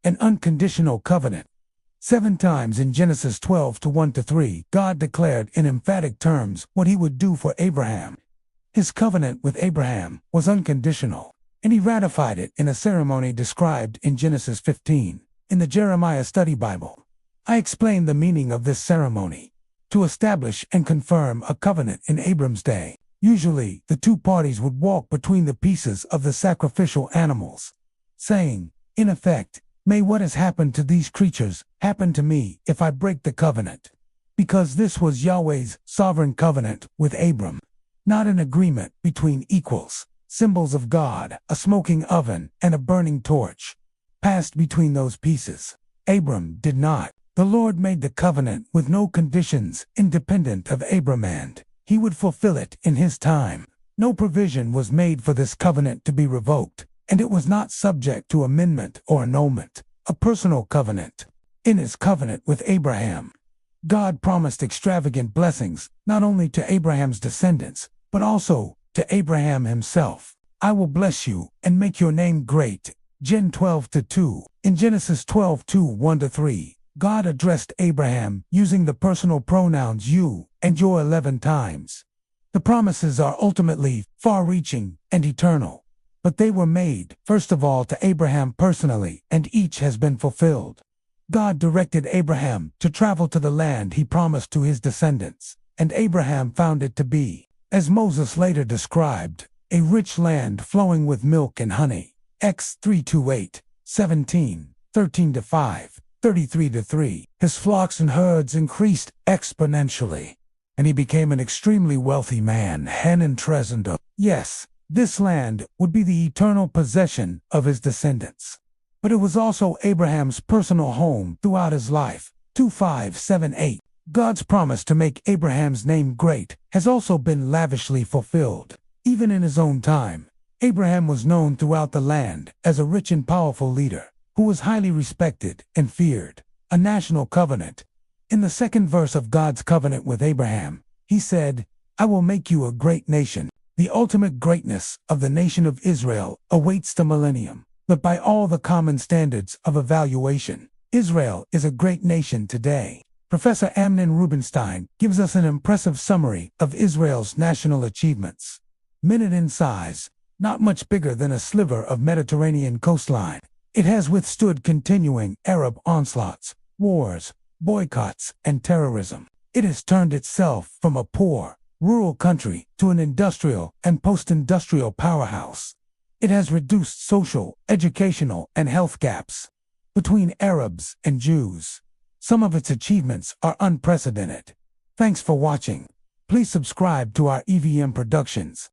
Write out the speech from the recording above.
an unconditional covenant. 7 times in Genesis 12:1-3, God declared in emphatic terms what he would do for Abraham. His covenant with Abraham was unconditional, and he ratified it in a ceremony described in Genesis 15, in the Jeremiah Study Bible. I explained the meaning of this ceremony. To establish and confirm a covenant in Abram's day, usually the two parties would walk between the pieces of the sacrificial animals, saying, in effect, "May what has happened to these creatures happen to me if I break the covenant." Because this was Yahweh's sovereign covenant with Abram, not an agreement between equals. Symbols of God, a smoking oven and a burning torch, passed between those pieces. Abram did not. The Lord made the covenant with no conditions independent of Abram, and he would fulfill it in his time. No provision was made for this covenant to be revoked, and it was not subject to amendment or annulment. A personal covenant. In his covenant with Abraham, God promised extravagant blessings not only to Abraham's descendants, but also to Abraham himself. "I will bless you and make your name great." Gen 12:2. In Genesis 12:1-3, God addressed Abraham using the personal pronouns you and your 11 times. The promises are ultimately far-reaching and eternal, but they were made, first of all, to Abraham personally, and each has been fulfilled. God directed Abraham to travel to the land he promised to his descendants, and Abraham found it to be, as Moses later described, a rich land flowing with milk and honey. Ex 3:8, 17, 13-5. 33-3. His flocks and herds increased exponentially, and he became an extremely wealthy man. Hanan Trezendo. Yes, this land would be the eternal possession of his descendants. But it was also Abraham's personal home throughout his life. 2:5-7-8. God's promise to make Abraham's name great has also been lavishly fulfilled. Even in his own time, Abraham was known throughout the land as a rich and powerful leader who was highly respected and feared. A national covenant. In the second verse of God's covenant with Abraham, he said, "I will make you a great nation." The ultimate greatness of the nation of Israel awaits the millennium, but by all the common standards of evaluation, Israel is a great nation today. Professor Amnon Rubinstein gives us an impressive summary of Israel's national achievements. Minute in size, not much bigger than a sliver of Mediterranean coastline. It has withstood continuing Arab onslaughts, wars, boycotts, and terrorism. It has turned itself from a poor, rural country to an industrial and post-industrial powerhouse. It has reduced social, educational, and health gaps between Arabs and Jews. Some of its achievements are unprecedented. Thanks for watching. Please subscribe to our EVM Productions.